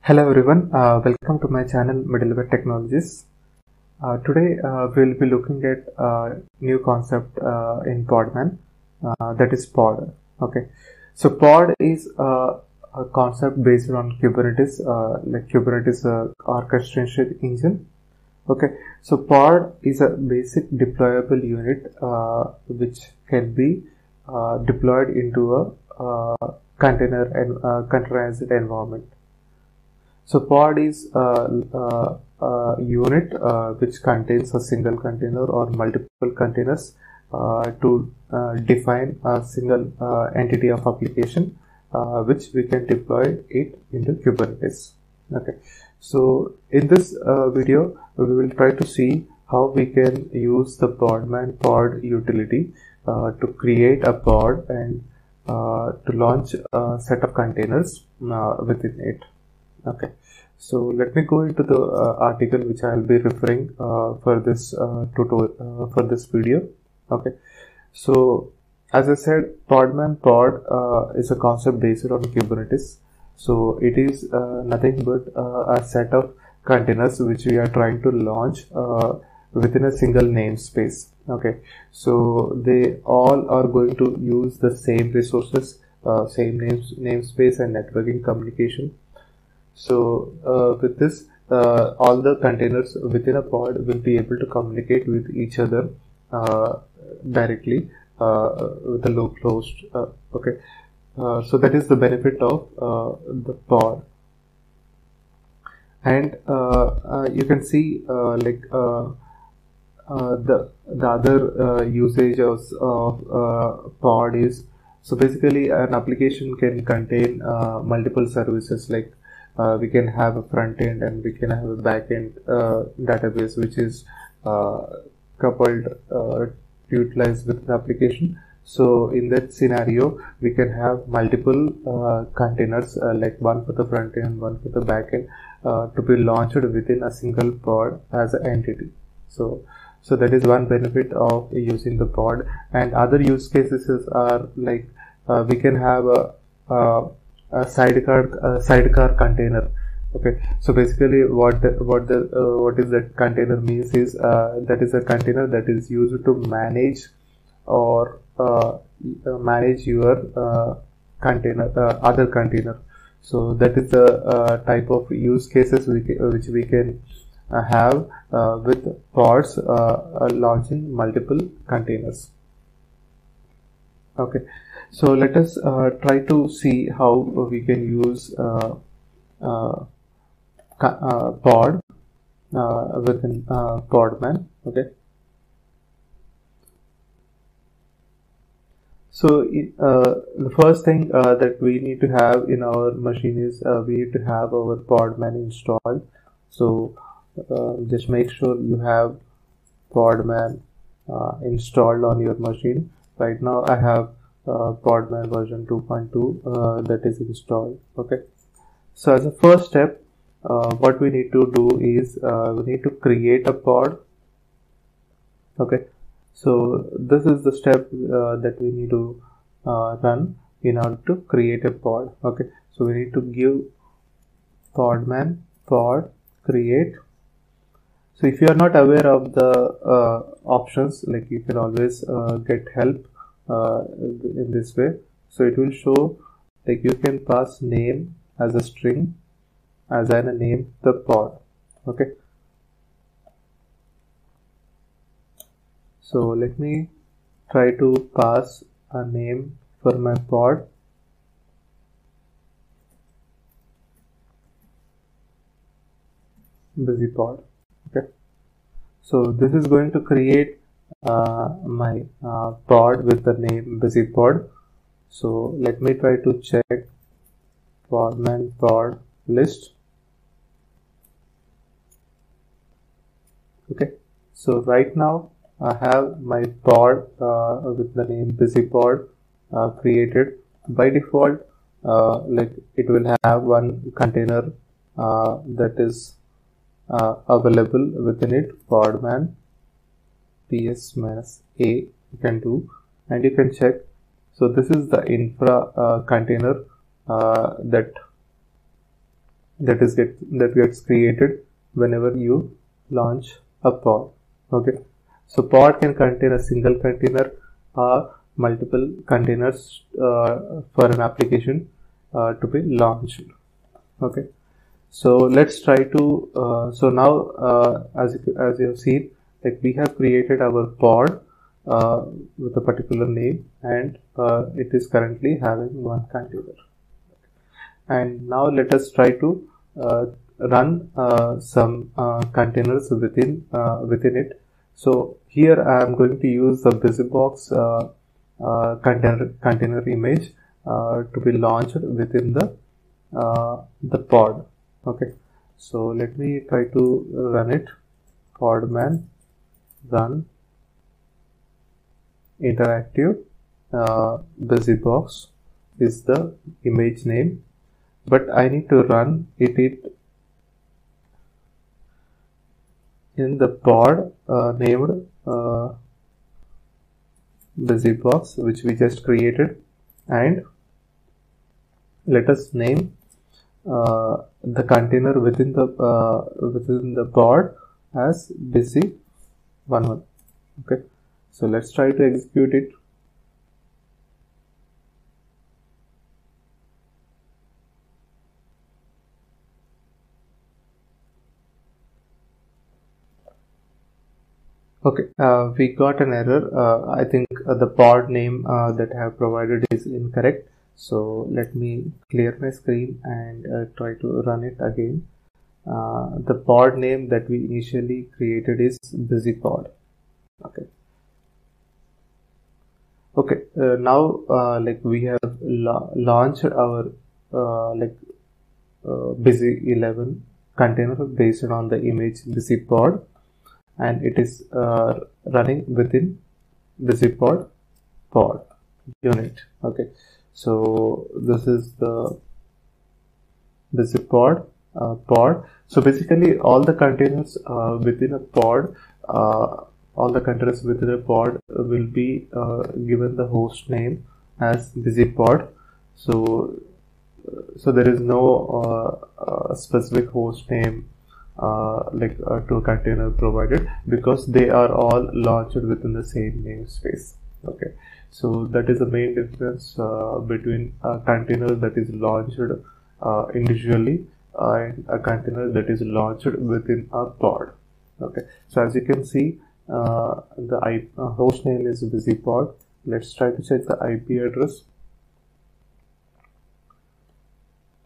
Hello everyone, welcome to my channel Middleware Technologies. Today we'll be looking at new concept in Podman, that is Pod. Okay, so Pod is a concept based on Kubernetes, like Kubernetes orchestration engine. Okay, so Pod is a basic deployable unit which can be deployed into a container and containerized environment. So pod is a unit which contains a single container or multiple containers to define a single entity of application which we can deploy it into Kubernetes. Okay, so in this video we will try to see how we can use the Podman pod utility to create a pod and to launch a set of containers within it. Okay, so let me go into the article which I will be referring for this tutorial for this video. Okay, so as I said, Podman pod is a concept based on Kubernetes. So it is nothing but a set of containers which we are trying to launch within a single namespace. Okay, so they all are going to use the same resources, same namespace and networking communication. So with this, all the containers within a pod will be able to communicate with each other directly with a low closed. Okay, so that is the benefit of the pod. And you can see like the other usage of pod is, so basically an application can contain multiple services, like we can have a front end and we can have a back end database which is coupled to utilize with the application. So in that scenario we can have multiple containers like one for the front end, one for the back end to be launched within a single pod as an entity. So that is one benefit of using the pod. And other use cases are like we can have a sidecar container. Okay, so basically what is that container means is that is a container that is used to manage or manage your container, other container. So that is the type of use cases which we can have with pods launching multiple containers. Okay, so let us try to see how we can use pod within Podman. Okay, so the first thing that we need to have in our machine is we need to have our Podman installed. So just make sure you have Podman installed on your machine. Right now I have Podman version 2.2 that is installed. Okay, so as a first step what we need to do is we need to create a pod. Okay, so this is the step that we need to run in order to create a pod. Okay, so we need to give Podman pod create. So if you are not aware of the options, like you can always get help in this way. So it will show like you can pass name as a string, assign a name the pod. Okay, so let me try to pass a name for my pod. Busy pod. Okay, so this is going to create my pod with the name busy pod. So let me try to check Podman pod list. Okay, so right now I have my pod with the name busy pod created. By default like it will have one container that is available within it, Podman ps-a you can do, and you can check. So this is the infra container that that gets created whenever you launch a pod. Okay, so pod can contain a single container or multiple containers for an application to be launched. Okay, so let's try to so now as you have seen, like we have created our pod with a particular name, and it is currently having one container. And now let us try to run some containers within it. So here I am going to use the BusyBox container image to be launched within the pod. Okay, so let me try to run it. Podman run interactive BusyBox is the image name, but I need to run it in the pod named BusyBox, which we just created, and let us name the container within the pod as busy11. Okay, so let's try to execute it. Okay, we got an error. I think the pod name that I have provided is incorrect. So let me clear my screen and try to run it again. The pod name that we initially created is BusyPod. Okay. Okay. Now, like we have launched our busy11 container based on the image BusyPod, and it is running within BusyPod pod unit. Okay. So this is the BusyPod pod. So basically all the containers within a pod, will be given the host name as BusyPod. So there is no specific host name to a container provided, because they are all launched within the same namespace. Okay, so that is the main difference between a container that is launched individually and a container that is launched within a pod. Okay, so as you can see, the host name is BusyPod. Let's try to check the IP address.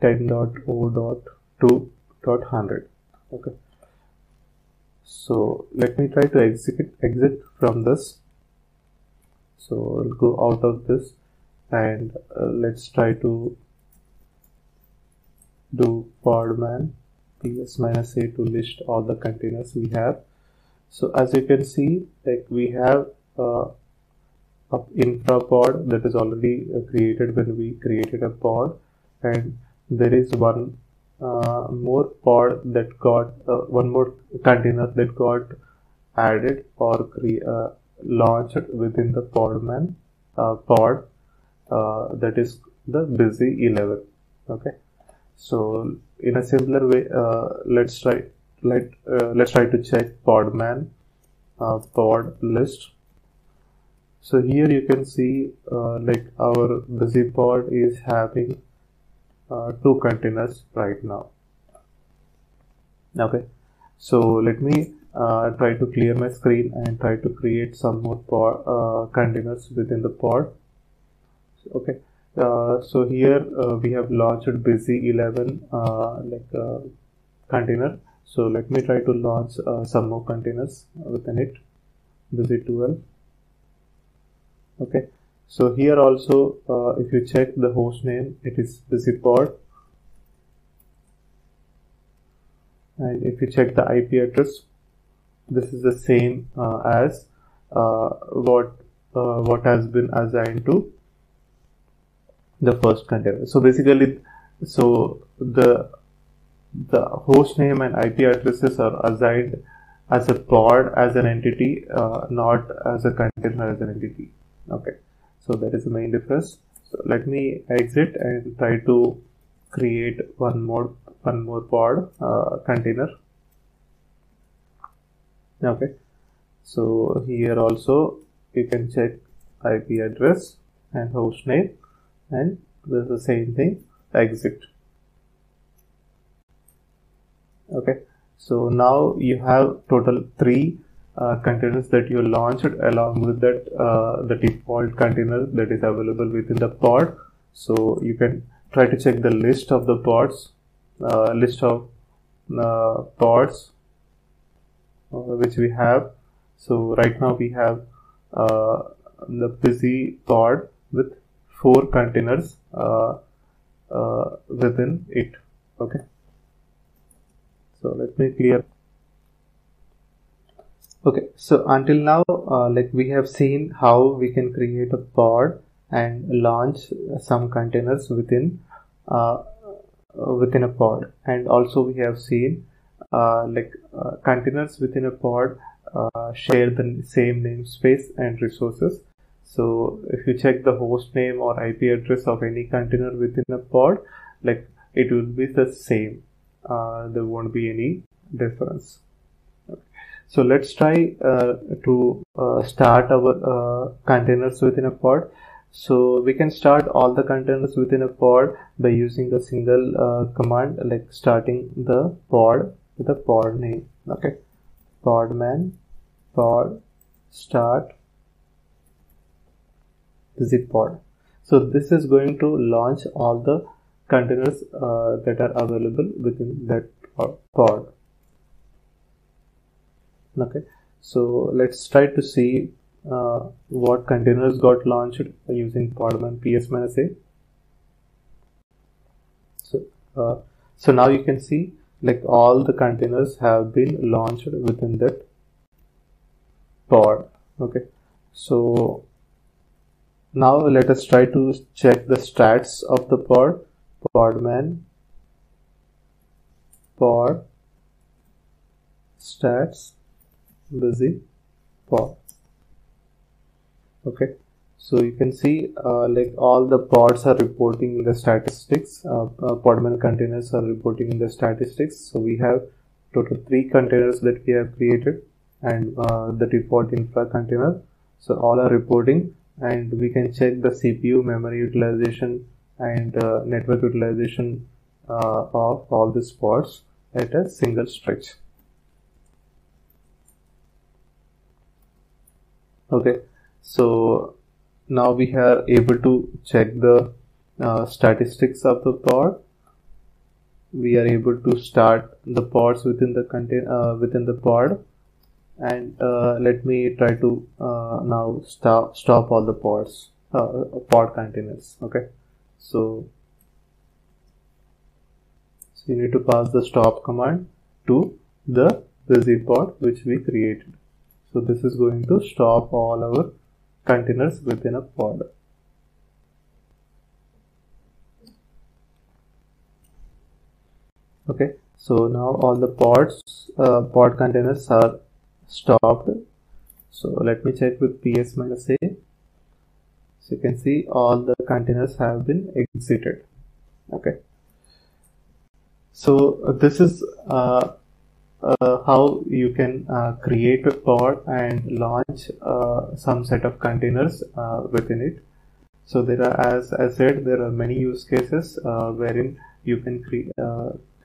10.0.2.100. Okay, so let me try to exit from this. So I'll go out of this, and let's try to do podman ps-a to list all the containers we have. So as you can see, like we have a infra pod that is already created when we created a pod, and there is one more pod that got one more container that got added or launched within the podman pod, that is the busy11. Okay, so in a similar way, let's try to check podman pod list. So here you can see like our BusyPod is having 2 containers right now. Okay, so let me try to clear my screen and try to create some more pod, containers within the pod. Okay, so here we have launched busy11 container. So let me try to launch some more containers within it. Busy12. Okay, so here also if you check the host name, it is BusyPod, and if you check the IP address, this is the same as what has been assigned to the first container. So basically, so the host name and IP addresses are assigned as a pod as an entity, not as a container as an entity. Okay, so that is the main difference. So let me exit and try to create one more one more pod container. Okay, so here also you can check IP address and host name, and this is the same thing, exit. Okay, so now you have total 3 containers that you launched, along with that the default container that is available within the pod. So you can try to check the list of the pods, pods which we have. So right now we have the busy pod with 4 containers within it. Okay, so let me clear. Okay, so until now, like we have seen how we can create a pod and launch some containers within a pod, and also we have seen containers within a pod share the same namespace and resources. So if you check the host name or IP address of any container within a pod, like it will be the same. There won't be any difference. So let's try to start our containers within a pod. So we can start all the containers within a pod by using a single command, like starting the pod with a pod name. Okay, podman pod start zip pod. So this is going to launch all the containers that are available within that pod. Okay, so let's try to see what containers got launched using podman ps-a. So now you can see like all the containers have been launched within that pod. Okay, so now let us try to check the stats of the pod. Podman pod stats busy pod. Okay, so you can see like all the pods are reporting in the statistics. Podman containers are reporting in the statistics. So we have total 3 containers that we have created, and the default infra container. So all are reporting, and we can check the CPU, memory utilization, and network utilization of all these pods at a single stretch. Okay, so now we are able to check the statistics of the pod. We are able to start the pods within the within the pod, and let me try to now stop all the pods, pod containers. Okay, so you need to pass the stop command to the busy pod which we created. So this is going to stop all our containers within a pod. Okay, so now all the pod containers are stopped. So let me check with ps-a. So you can see all the containers have been exited. Okay, so this is how you can create a pod and launch some set of containers within it. So there are, as I said, there are many use cases wherein you can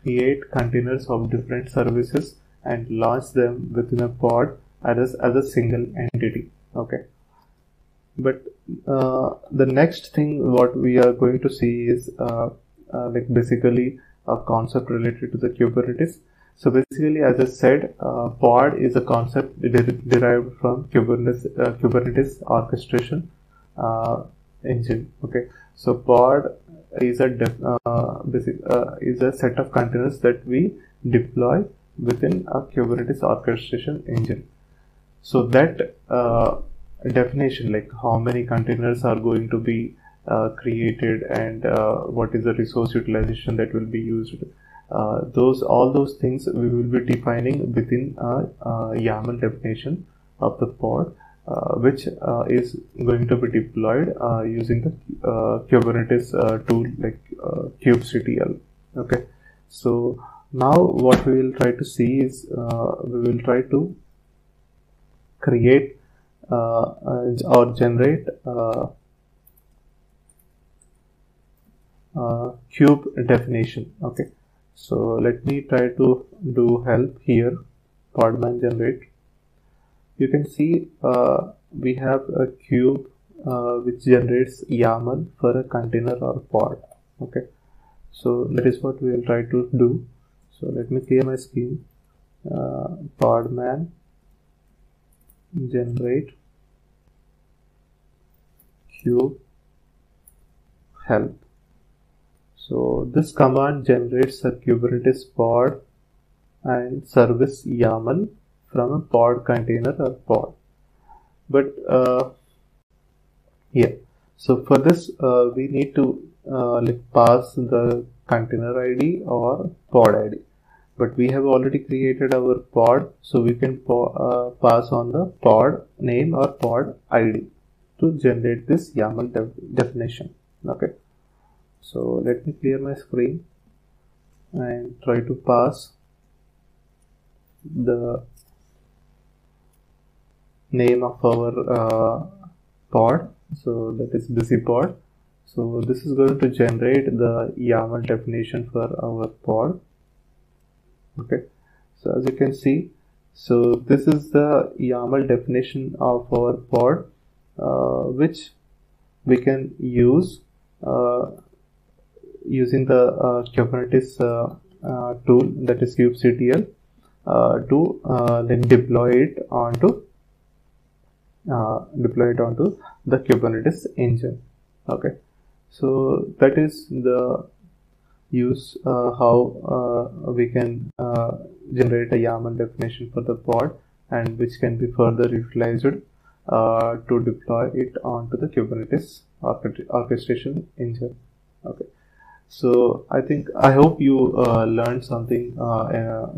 create containers of different services and launch them within a pod as a single entity. Okay, but the next thing what we are going to see is like basically a concept related to the Kubernetes. So basically, as I said, pod is a concept derived from Kubernetes orchestration engine. Okay, so pod is a set of containers that we deploy within a Kubernetes orchestration engine. So that definition, like how many containers are going to be created and what is the resource utilization that will be used, all those things we will be defining within a YAML definition of the pod, which is going to be deployed using the Kubernetes tool like kubectl. Okay, So now what we will try to see is we will try to create or generate cube definition. Okay, so let me try to do help here. Podman generate. You can see we have a cube which generates YAML for a container or pod. Okay, so that is what we will try to do. So let me clear my screen. Podman generate cube help. So this command generates a Kubernetes pod and service YAML from a pod container or pod. But yeah, so for this we need to pass the container ID or pod ID. But we have already created our pod, so we can pass on the pod name or pod ID to generate this YAML definition. Okay, so let me clear my screen and try to pass the name of our pod. So that is BusyPod. So this is going to generate the YAML definition for our pod. Okay, so as you can see, so this is the YAML definition of our pod, which we can use using the Kubernetes tool, that is kubectl, to then deploy it onto the Kubernetes engine. Okay, so that is the use how we can generate a YAML definition for the pod, and which can be further utilized to deploy it onto the Kubernetes orchestration engine. Okay, so I hope you learned something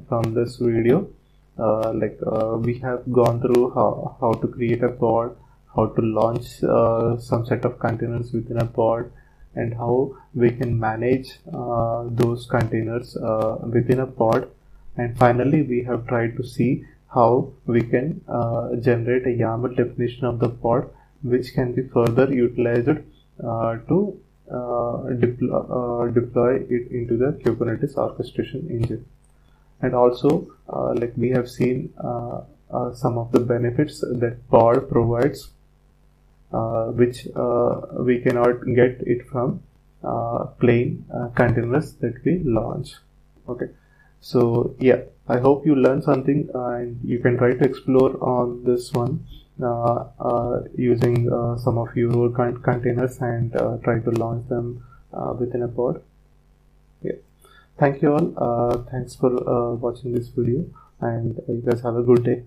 from this video. We have gone through how to create a pod, how to launch some set of containers within a pod, and how we can manage those containers within a pod. And finally, we have tried to see how we can generate a YAML definition of the pod, which can be further utilized to deploy it into the Kubernetes orchestration engine. And also, we have seen some of the benefits that pod provides, which we cannot get it from plain containers that we launch. Okay, so yeah, I hope you learned something, and you can try to explore on this one using some of your containers and try to launch them within a pod. Yeah, thank you all. Thanks for watching this video, and you guys have a good day.